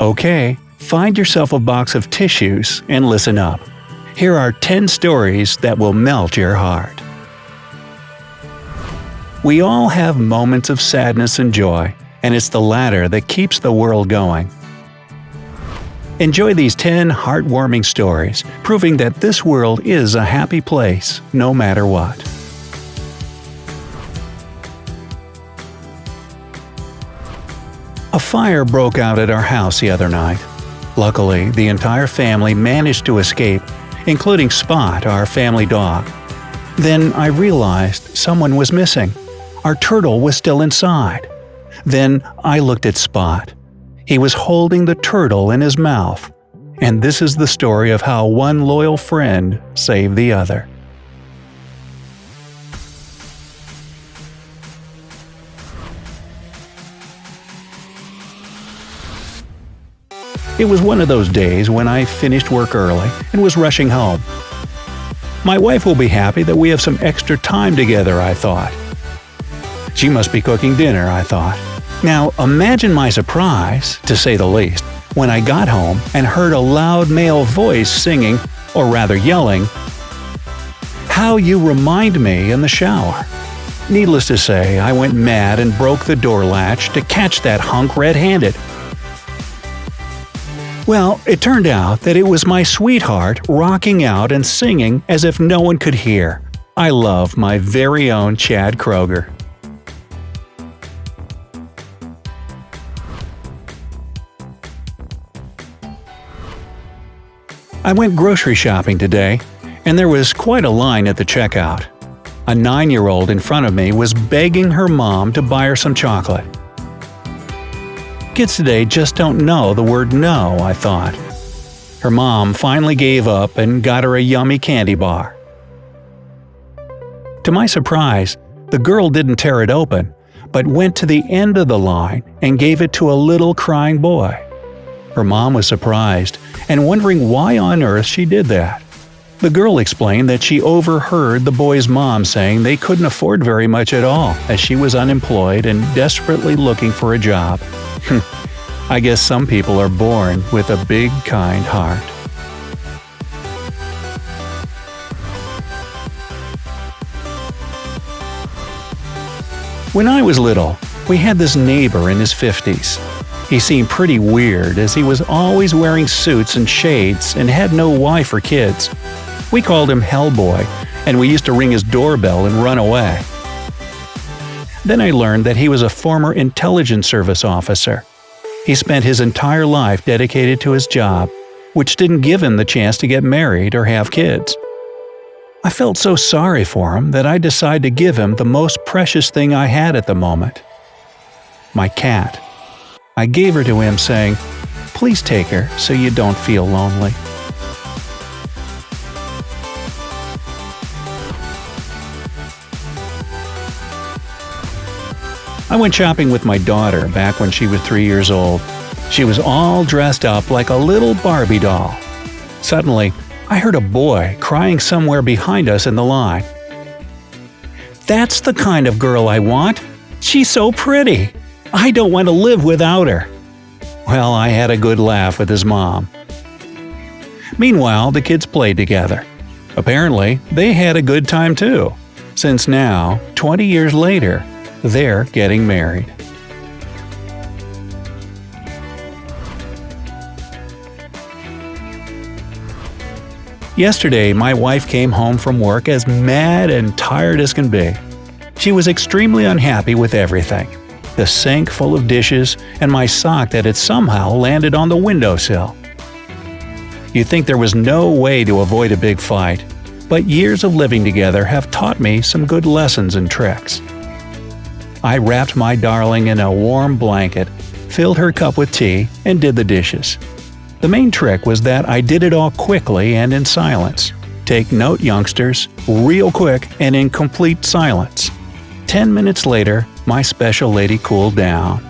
Okay, find yourself a box of tissues and listen up. Here are 10 stories that will melt your heart. We all have moments of sadness and joy, and it's the latter that keeps the world going. Enjoy these 10 heartwarming stories, proving that this world is a happy place, no matter what. A fire broke out at our house the other night. Luckily, the entire family managed to escape, including Spot, our family dog. Then I realized someone was missing. Our turtle was still inside. Then I looked at Spot. He was holding the turtle in his mouth. And this is the story of how one loyal friend saved the other. It was one of those days when I finished work early and was rushing home. My wife will be happy that we have some extra time together, I thought. She must be cooking dinner, I thought. Now, imagine my surprise, to say the least, when I got home and heard a loud male voice singing, or rather yelling, "How you remind me," in the shower. Needless to say, I went mad and broke the door latch to catch that hunk red-handed. Well, it turned out that it was my sweetheart rocking out and singing as if no one could hear. I love my very own Chad Kroger. I went grocery shopping today, and there was quite a line at the checkout. A 9-year-old in front of me was begging her mom to buy her some chocolate. Kids today just don't know the word no, I thought. Her mom finally gave up and got her a yummy candy bar. To my surprise, the girl didn't tear it open, but went to the end of the line and gave it to a little crying boy. Her mom was surprised and wondering why on earth she did that. The girl explained that she overheard the boy's mom saying they couldn't afford very much at all, as she was unemployed and desperately looking for a job. I guess some people are born with a big, kind heart. When I was little, we had this neighbor in his 50s. He seemed pretty weird as he was always wearing suits and shades and had no wife or kids. We called him Hellboy, and we used to ring his doorbell and run away. Then I learned that he was a former intelligence service officer. He spent his entire life dedicated to his job, which didn't give him the chance to get married or have kids. I felt so sorry for him that I decided to give him the most precious thing I had at the moment: my cat. I gave her to him saying, "Please take her so you don't feel lonely." I went shopping with my daughter back when she was 3 years old. She was all dressed up like a little Barbie doll. Suddenly, I heard a boy crying somewhere behind us in the line. "That's the kind of girl I want! She's so pretty! I don't want to live without her." Well, I had a good laugh with his mom. Meanwhile, the kids played together. Apparently, they had a good time too, since now, 20 years later, they're getting married. Yesterday, my wife came home from work as mad and tired as can be. She was extremely unhappy with everything: the sink full of dishes, and my sock that had somehow landed on the windowsill. You'd think there was no way to avoid a big fight, but years of living together have taught me some good lessons and tricks. I wrapped my darling in a warm blanket, filled her cup with tea, and did the dishes. The main trick was that I did it all quickly and in silence. Take note, youngsters, real quick and in complete silence. 10 minutes later, my special lady cooled down.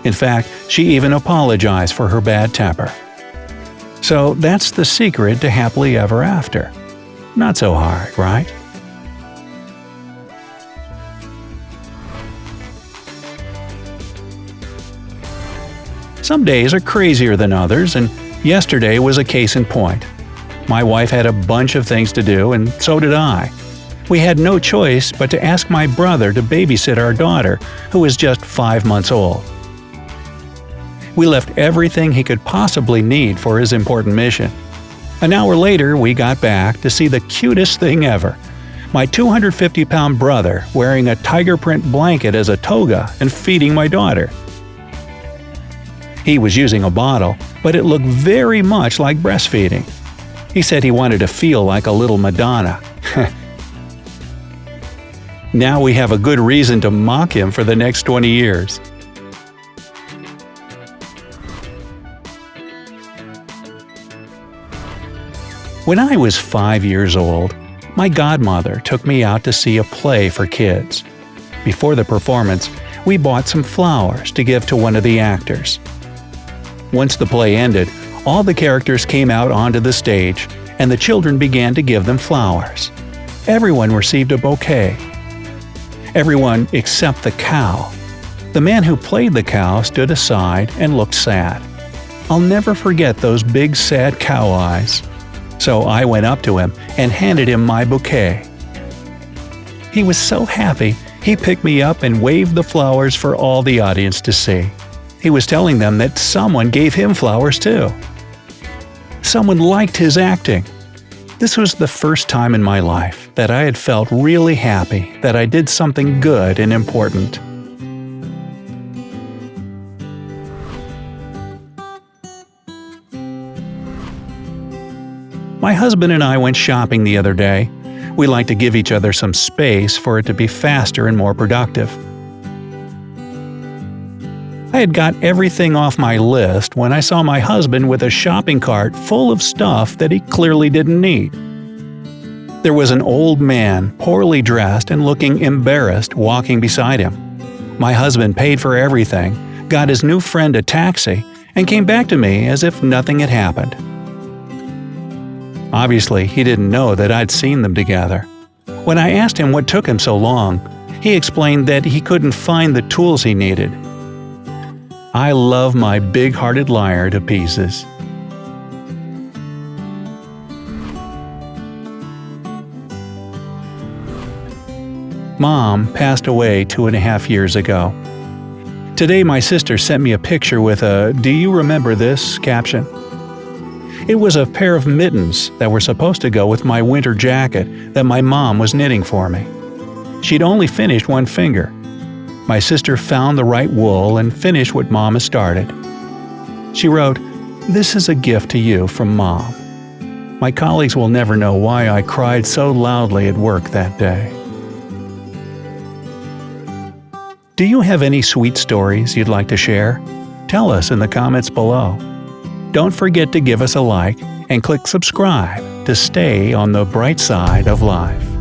In fact, she even apologized for her bad temper. So that's the secret to happily ever after. Not so hard, right? Some days are crazier than others, and yesterday was a case in point. My wife had a bunch of things to do, and so did I. We had no choice but to ask my brother to babysit our daughter, who was just 5 months old. We left everything he could possibly need for his important mission. An hour later, we got back to see the cutest thing ever. My 250-pound brother wearing a tiger print blanket as a toga and feeding my daughter. He was using a bottle, but it looked very much like breastfeeding. He said he wanted to feel like a little Madonna. Now we have a good reason to mock him for the next 20 years. When I was 5 years old, my godmother took me out to see a play for kids. Before the performance, we bought some flowers to give to one of the actors. Once the play ended, all the characters came out onto the stage, and the children began to give them flowers. Everyone received a bouquet. Everyone except the cow. The man who played the cow stood aside and looked sad. I'll never forget those big sad cow eyes. So I went up to him and handed him my bouquet. He was so happy, he picked me up and waved the flowers for all the audience to see. He was telling them that someone gave him flowers too. Someone liked his acting. This was the first time in my life that I had felt really happy that I did something good and important. My husband and I went shopping the other day. We like to give each other some space for it to be faster and more productive. I had got everything off my list when I saw my husband with a shopping cart full of stuff that he clearly didn't need. There was an old man, poorly dressed and looking embarrassed, walking beside him. My husband paid for everything, got his new friend a taxi, and came back to me as if nothing had happened. Obviously, he didn't know that I'd seen them together. When I asked him what took him so long, he explained that he couldn't find the tools he needed. I love my big-hearted liar to pieces. Mom passed away 2.5 years ago. Today my sister sent me a picture with a "Do you remember this?" caption. It was a pair of mittens that were supposed to go with my winter jacket that my mom was knitting for me. She'd only finished one finger. My sister found the right wool and finished what Mom had started. She wrote, "This is a gift to you from Mom." My colleagues will never know why I cried so loudly at work that day. Do you have any sweet stories you'd like to share? Tell us in the comments below. Don't forget to give us a like and click subscribe to stay on the bright side of life.